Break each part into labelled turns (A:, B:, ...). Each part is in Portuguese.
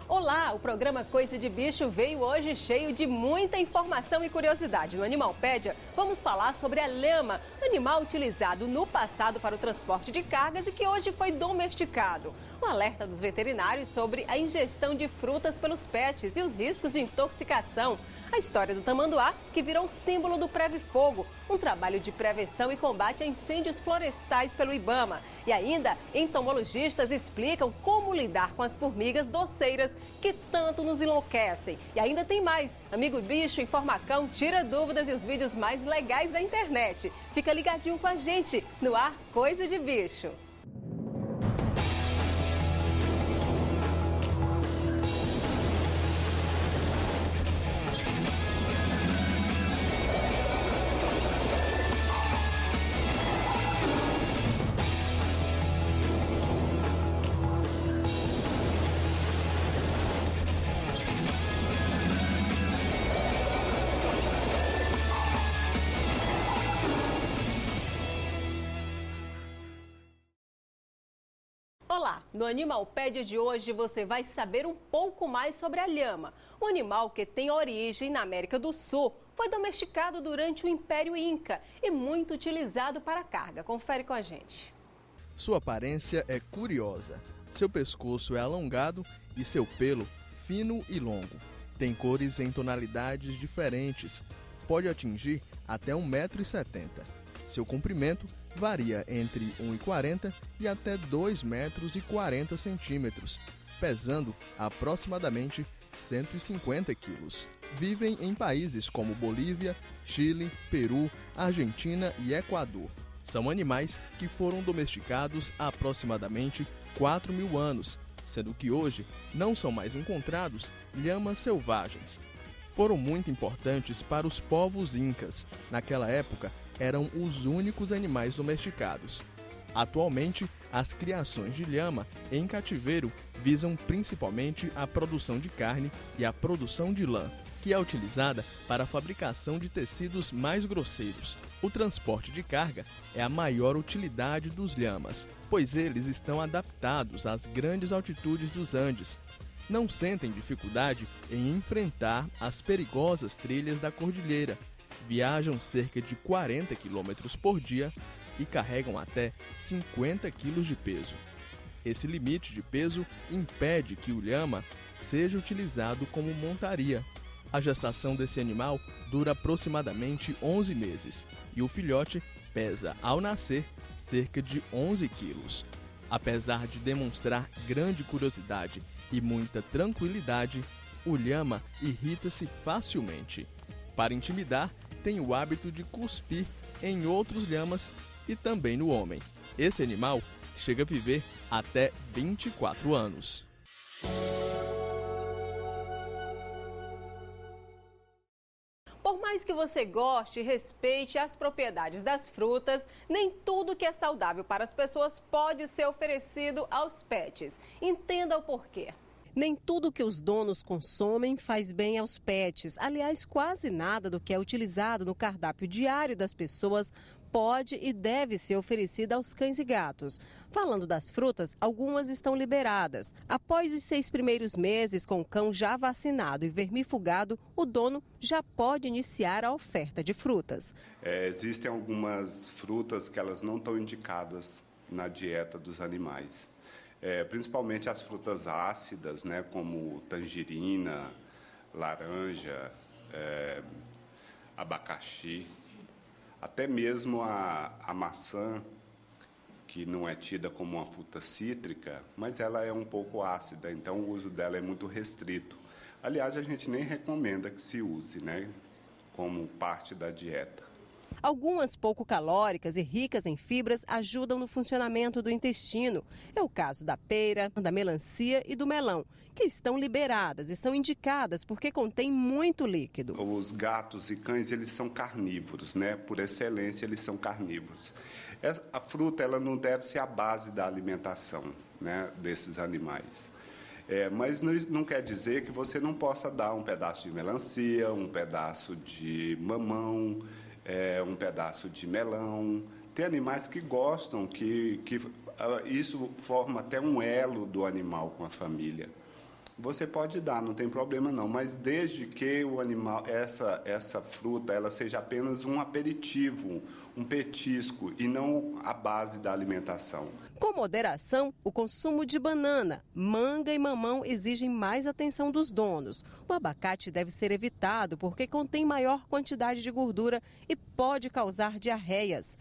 A: Olá, o programa Coisa de Bicho veio hoje cheio de muita informação e curiosidade. No Animalpédia, vamos falar sobre a lhama, animal utilizado no passado para o transporte de cargas e que hoje foi domesticado. Um alerta dos veterinários sobre a ingestão de frutas pelos pets e os riscos de intoxicação. A história do tamanduá, que virou símbolo do Preve-Fogo, um trabalho de prevenção e combate a incêndios florestais pelo IBAMA. E ainda, entomologistas explicam como lidar com as formigas doceiras que tanto nos enlouquecem. E ainda tem mais. Amigo Bicho, Informacão, tira dúvidas e os vídeos mais legais da internet. Fica ligadinho com a gente no ar Coisa de Bicho. Olá, no Animalpédia de hoje você vai saber um pouco mais sobre a lhama, um animal que tem origem na América do Sul, foi domesticado durante o Império Inca e muito utilizado para carga. Confere com a gente.
B: Sua aparência é curiosa, seu pescoço é alongado e seu pelo fino e longo. Tem cores em tonalidades diferentes, pode atingir até 1,70 m. Seu comprimento varia entre 1,40 m e até 2,40 m, pesando aproximadamente 150 kg. Vivem em países como Bolívia, Chile, Peru, Argentina e Equador. São animais que foram domesticados há aproximadamente 4.000 anos, sendo que hoje não são mais encontrados lhamas selvagens. Foram muito importantes para os povos incas. Naquela época, eram os únicos animais domesticados. Atualmente, as criações de lhama em cativeiro visam principalmente a produção de carne e a produção de lã, que é utilizada para a fabricação de tecidos mais grosseiros. O transporte de carga é a maior utilidade dos lhamas, pois eles estão adaptados às grandes altitudes dos Andes. Não sentem dificuldade em enfrentar as perigosas trilhas da cordilheira. Viajam cerca de 40 km por dia e carregam até 50 kg de peso. Esse limite de peso impede que o lhama seja utilizado como montaria. A gestação desse animal dura aproximadamente 11 meses e o filhote pesa, ao nascer, cerca de 11 quilos. Apesar de demonstrar grande curiosidade e muita tranquilidade, o lhama irrita-se facilmente. Para intimidar, tem o hábito de cuspir em outros lhamas e também no homem. Esse animal chega a viver até 24 anos.
A: Por mais que você goste e respeite as propriedades das frutas, nem tudo que é saudável para as pessoas pode ser oferecido aos pets. Entenda o porquê. Nem tudo que os donos consomem faz bem aos pets. Aliás, quase nada do que é utilizado no cardápio diário das pessoas pode e deve ser oferecida aos cães e gatos. Falando das frutas, algumas estão liberadas. Após os 6 primeiros meses com o cão já vacinado e vermifugado, o dono já pode iniciar a oferta de frutas.
C: Existem algumas frutas que elas não estão indicadas na dieta dos animais. Principalmente as frutas ácidas, né, como tangerina, laranja, abacaxi, até mesmo a maçã, que não é tida como uma fruta cítrica, mas ela é um pouco ácida, então o uso dela é muito restrito. Aliás, a gente nem recomenda que se use, né, como parte da dieta.
A: Algumas pouco calóricas e ricas em fibras ajudam no funcionamento do intestino. É o caso da pera, da melancia e do melão, que estão liberadas e são indicadas porque contém muito líquido.
C: Os gatos e cães, eles são carnívoros, né? Por excelência, eles são carnívoros. A fruta, ela não deve ser a base da alimentação, né, desses animais. Mas não quer dizer que você não possa dar um pedaço de melancia, um pedaço de mamão, um pedaço de melão. Tem animais que gostam, que isso forma até um elo do animal com a família. você pode dar, não tem problema não, mas desde que o animal, essa fruta, ela seja apenas um aperitivo, um petisco e não a base da alimentação.
A: Com moderação, o consumo de banana, manga e mamão exigem mais atenção dos donos. O abacate deve ser evitado porque contém maior quantidade de gordura e pode causar diarreias.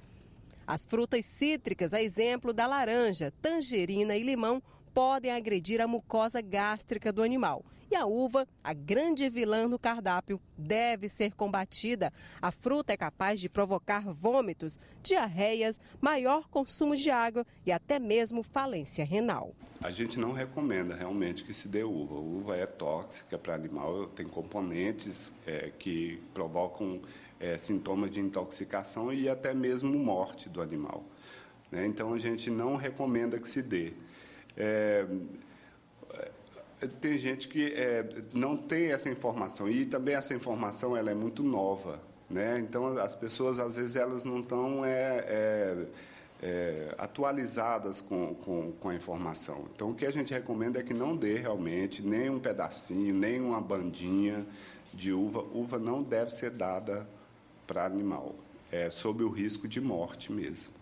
A: As frutas cítricas, a exemplo da laranja, tangerina e limão, podem agredir a mucosa gástrica do animal. E a uva, a grande vilã no cardápio, deve ser combatida. A fruta é capaz de provocar vômitos, diarreias, maior consumo de água e até mesmo falência renal.
C: A gente não recomenda realmente que se dê uva. A uva é tóxica para animal, tem componentes que provocam sintomas de intoxicação e até mesmo morte do animal, né? Então a gente não recomenda que se dê. Tem gente que não tem essa informação e também essa informação ela é muito nova, né? Então as pessoas às vezes elas não estão atualizadas com a informação. Então o que a gente recomenda é que não dê realmente nem um pedacinho, nem uma bandinha de uva. Uva não deve ser dada para animal, sob o risco de morte mesmo.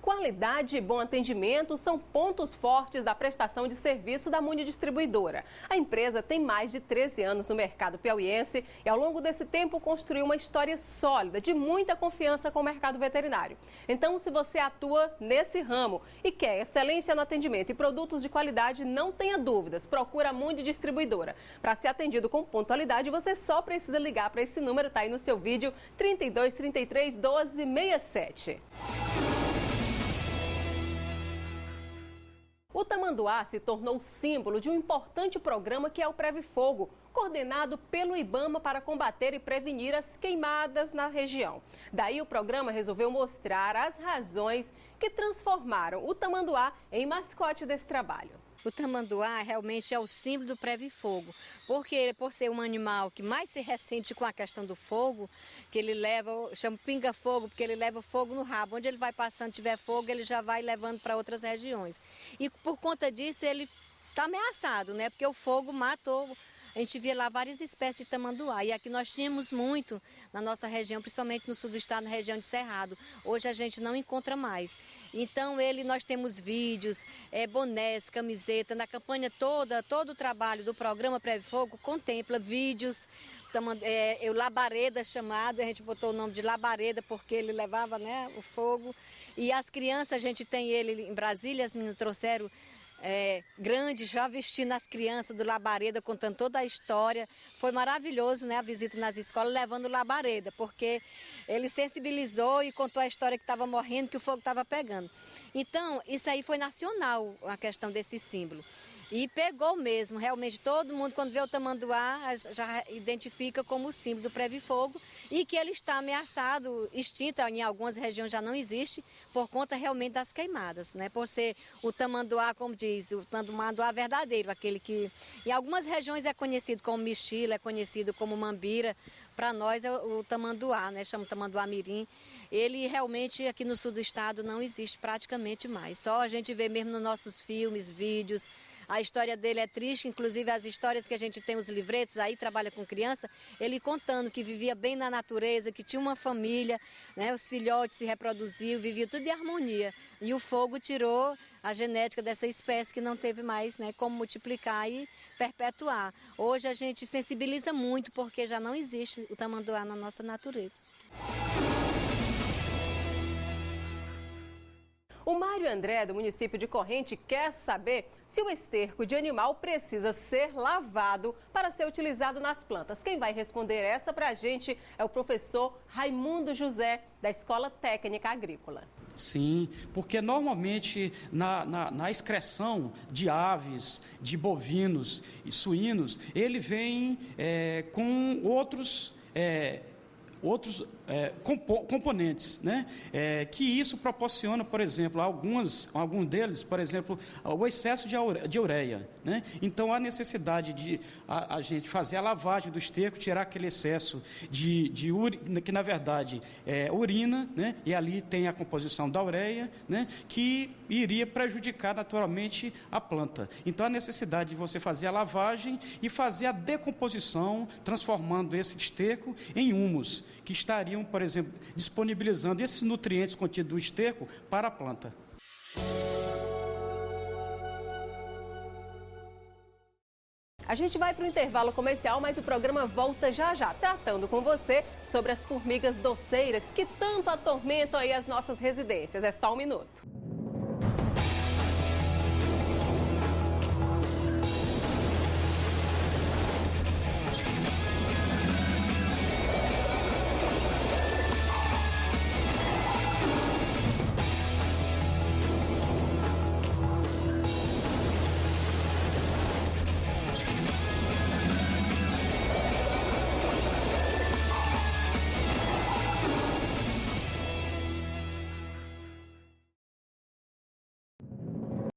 A: Qualidade e bom atendimento são pontos fortes da prestação de serviço da Mundi Distribuidora. A empresa tem mais de 13 anos no mercado piauiense e ao longo desse tempo construiu uma história sólida de muita confiança com o mercado veterinário. Então, se você atua nesse ramo e quer excelência no atendimento e produtos de qualidade, não tenha dúvidas, procura a Mundi Distribuidora. Para ser atendido com pontualidade, você só precisa ligar para esse número, tá aí no seu vídeo, 32 33 12 67. O tamanduá se tornou símbolo de um importante programa que é o Preve Fogo, coordenado pelo IBAMA para combater e prevenir as queimadas na região. Daí o programa resolveu mostrar as razões que transformaram o tamanduá em mascote desse trabalho.
D: O tamanduá realmente é o símbolo do Preve Fogo, porque por ser um animal que mais se ressente com a questão do fogo, que ele leva, chama pinga-fogo, porque ele leva fogo no rabo. Onde ele vai passando, tiver fogo, ele já vai levando para outras regiões. E por conta disso ele está ameaçado, né? Porque o fogo matou. A gente via lá várias espécies de tamanduá e aqui nós tínhamos muito na nossa região, principalmente no sul do estado, na região de Cerrado. Hoje a gente não encontra mais. Então nós temos vídeos, bonés, camiseta, na campanha toda, todo o trabalho do programa Preve Fogo contempla vídeos, o labareda chamado, a gente botou o nome de labareda porque ele levava, né, o fogo. E as crianças, a gente tem ele em Brasília, as meninas trouxeram grande, já vestindo as crianças do labareda, contando toda a história. Foi maravilhoso, né, a visita nas escolas, levando o labareda, porque ele sensibilizou e contou a história que estava morrendo, que o fogo estava pegando. Então, isso aí foi nacional, a questão desse símbolo. E pegou mesmo, realmente todo mundo quando vê o tamanduá já identifica como o símbolo do Preve Fogo e que ele está ameaçado, extinto, em algumas regiões já não existe, por conta realmente das queimadas, né? Por ser o tamanduá, como diz, o tamanduá verdadeiro, aquele que em algumas regiões é conhecido como mexila, é conhecido como mambira, para nós é o tamanduá, né? Chama tamanduá mirim. Ele realmente aqui no sul do estado não existe praticamente mais, só a gente vê mesmo nos nossos filmes, vídeos. A história dele é triste, inclusive as histórias que a gente tem, os livretos, aí trabalha com criança, ele contando que vivia bem na natureza, que tinha uma família, né, os filhotes se reproduziam, vivia tudo em harmonia. E o fogo tirou a genética dessa espécie que não teve mais, né, como multiplicar e perpetuar. Hoje a gente sensibiliza muito porque já não existe o tamanduá na nossa natureza.
A: O Mário André, do município de Corrente, quer saber se o esterco de animal precisa ser lavado para ser utilizado nas plantas. Quem vai responder essa para a gente é o professor Raimundo José, da Escola Técnica Agrícola.
E: Sim, porque normalmente na excreção de aves, de bovinos e suínos, ele vem com outros outros componentes, né? Que isso proporciona, por exemplo, alguns deles, por exemplo, o excesso de ureia, né? Então, há necessidade de a gente fazer a lavagem do esterco, tirar aquele excesso de urina, que na verdade é urina, né? E ali tem a composição da ureia, né? Que iria prejudicar naturalmente a planta. Então, há necessidade de você fazer a lavagem e fazer a decomposição, transformando esse esterco em humus, que estariam, por exemplo, disponibilizando esses nutrientes contidos no esterco para a planta.
A: A gente vai para o intervalo comercial, mas o programa volta já já, tratando com você sobre as formigas doceiras que tanto atormentam aí as nossas residências. É só um minuto.